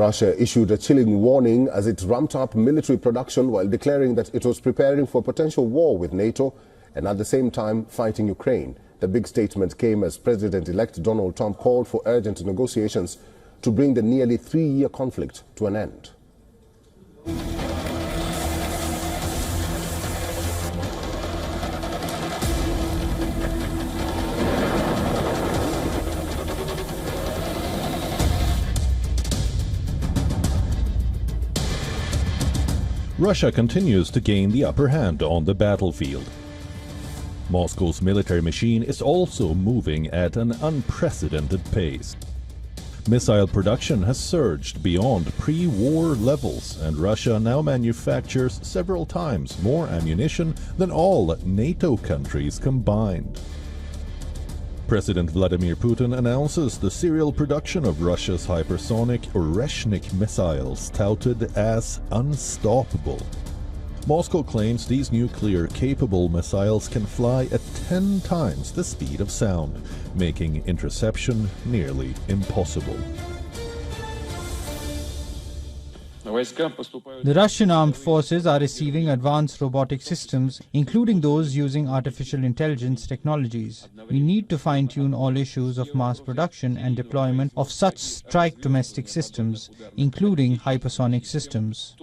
Russia issued a chilling warning as it ramped up military production while declaring that it was preparing for a potential war with NATO and at the same time fighting Ukraine. The big statement came as President-elect Donald Trump called for urgent negotiations to bring the nearly 3-year conflict to an end. Russia continues to gain the upper hand on the battlefield. Moscow's military machine is also moving at an unprecedented pace. Missile production has surged beyond pre-war levels, and Russia now manufactures several times more ammunition than all NATO countries combined. President Vladimir Putin announces the serial production of Russia's hypersonic or Resnik missiles, touted as unstoppable. Moscow claims these nuclear-capable missiles can fly at 10 times the speed of sound, making interception nearly impossible. The Russian armed forces are receiving advanced robotic systems, including those using artificial intelligence technologies. We need to fine-tune all issues of mass production and deployment of such strike domestic systems, including hypersonic systems.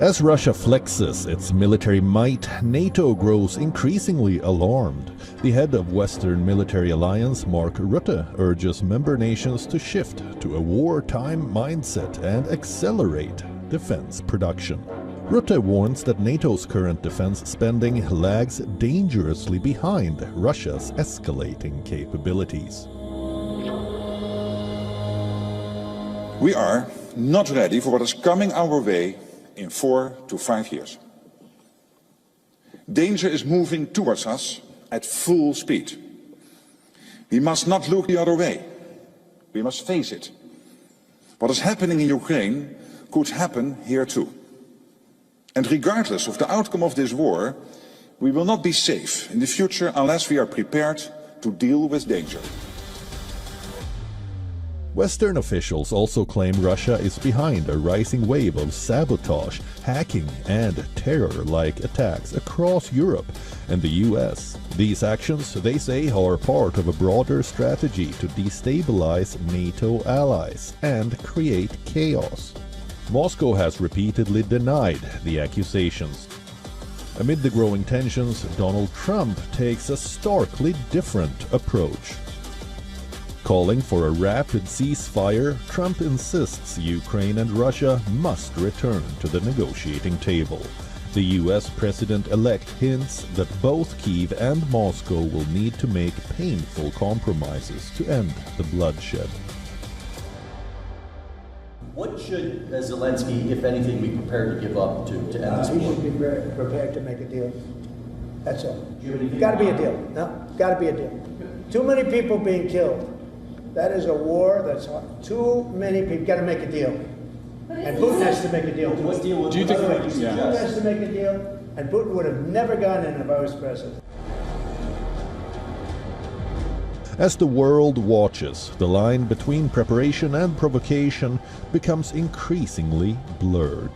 As Russia flexes its military might, NATO grows increasingly alarmed. The head of Western military alliance, Mark Rutte, urges member nations to shift to a wartime mindset and accelerate defense production. Rutte warns that NATO's current defense spending lags dangerously behind Russia's escalating capabilities. We are not ready for what is coming our way in 4 to 5 years. Danger is moving towards us at full speed. We must not look the other way. We must face it. What is happening in Ukraine could happen here too. And regardless of the outcome of this war, we will not be safe in the future unless we are prepared to deal with danger. Western officials also claim Russia is behind a rising wave of sabotage, hacking, and terror-like attacks across Europe and the US. These actions, they say, are part of a broader strategy to destabilize NATO allies and create chaos. Moscow has repeatedly denied the accusations. Amid the growing tensions, Donald Trump takes a starkly different approach. Calling for a rapid ceasefire, Trump insists Ukraine and Russia must return to the negotiating table. The US president-elect hints that both Kyiv and Moscow will need to make painful compromises to end the bloodshed. What should Zelensky, if anything, be prepared to give up to end this war? He should be prepared to make a deal. That's all. Got to be a deal. No, got to be a deal. Too many people being killed. That is a war that's too many people. Got to make a deal. And Putin has to make a deal. What deal would you think? Putin has to make a deal, and Putin would have never gone in if I was president. As the world watches, the line between preparation and provocation becomes increasingly blurred.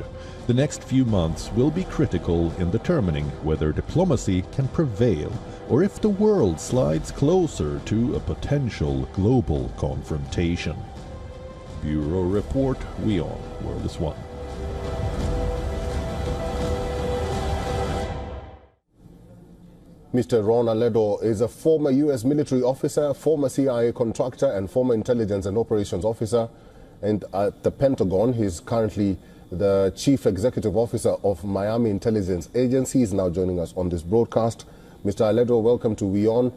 The next few months will be critical in determining whether diplomacy can prevail or if the world slides closer to a potential global confrontation. Bureau Report, WION, World is One. Mr. Ron Aledo is a former U.S. military officer, former CIA contractor, and former intelligence and operations officer. And at the Pentagon, he's currently the chief executive officer of Miami Intelligence Agency. He's now joining us on this broadcast. Mr. Aledo, welcome to WION.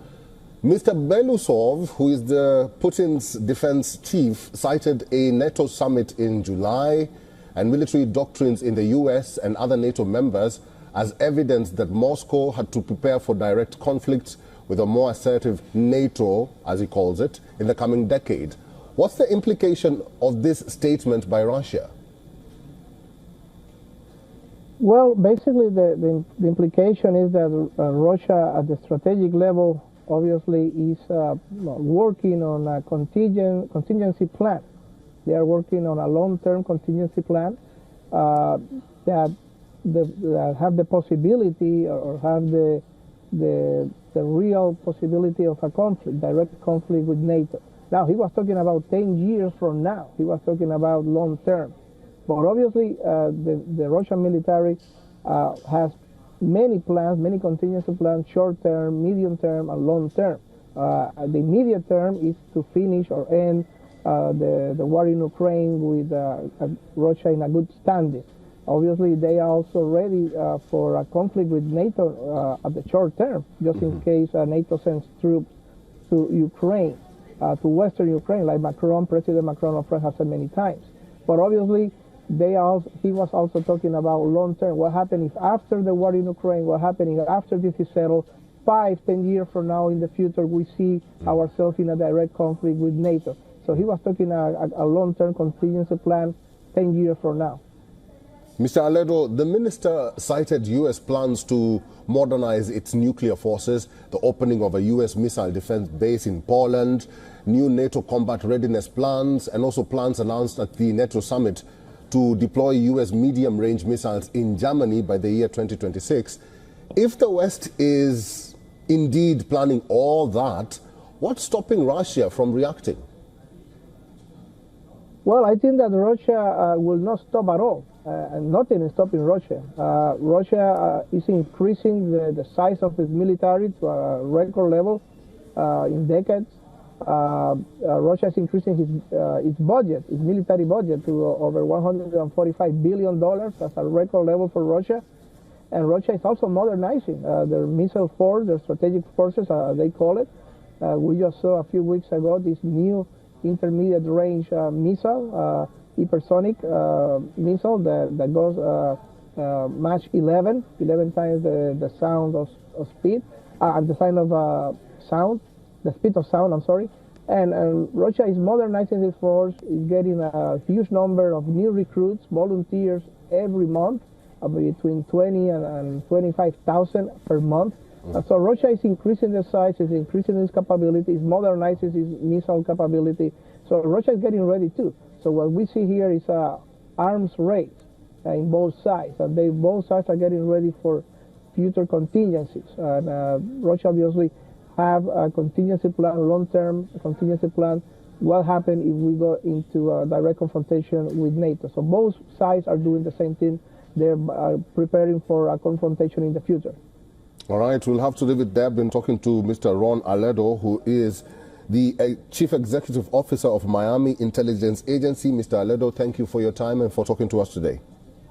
Mr. Belousov, who is the Putin's defense chief, cited a NATO summit in July and military doctrines in the U.S. and other NATO members as evidence that Moscow had to prepare for direct conflict with a more assertive NATO, as he calls it, in the coming decade. What's the implication of this statement by Russia? Well, basically the implication is that Russia at the strategic level obviously is working on a contingency plan. They are working on a long-term contingency plan that have the possibility or have the real possibility of a conflict, direct conflict with NATO. Now, he was talking about 10 years from now. He was talking about long-term. But obviously, the Russian military has many plans, many contingency plans, short-term, medium-term, and long-term. The immediate term is to finish or end the war in Ukraine with Russia in a good standing. Obviously, they are also ready for a conflict with NATO at the short term, just in case NATO sends troops to Ukraine, to Western Ukraine, like President Macron of France has said many times. But obviously, he was also talking about long term. What happened if after the war in Ukraine, what happened if after this is settled, 5-10 years from now in the future, we see ourselves in a direct conflict with NATO. So he was talking a long-term contingency plan 10 years from now. Mr. Aledo, the minister cited U.S. plans to modernize its nuclear forces, the opening of a U.S. missile defense base in Poland, new NATO combat readiness plans, and also plans announced at the NATO summit to deploy U.S. medium-range missiles in Germany by the year 2026. If the West is indeed planning all that, what's stopping Russia from reacting? Well, I think that Russia will not stop at all. And nothing is stopping Russia. Russia is increasing the size of its military to a record level in decades. Russia is increasing its budget, its military budget, to over $145 billion. That's a record level for Russia. And Russia is also modernizing their missile force, their strategic forces, they call it. We just saw a few weeks ago this new intermediate range missile, Hypersonic missile that goes Mach 11 times the sound of speed, the sound of sound, the speed of sound, I'm sorry. And Russia is modernizing its force, is getting a huge number of new recruits, volunteers every month, between 20 and 25,000 per month. So Russia is increasing the size, is increasing its capability, is modernizing its missile capability. So Russia is getting ready too. So what we see here is an arms race in both sides. And both sides are getting ready for future contingencies. And Russia obviously have a contingency plan, long-term contingency plan. What happens if we go into a direct confrontation with NATO? So both sides are doing the same thing. They're preparing for a confrontation in the future. All right, we'll have to leave it there. I've been talking to Mr. Ron Aledo, who is the Chief Executive Officer of Miami Intelligence Agency. Mr. Aledo, thank you for your time and for talking to us today.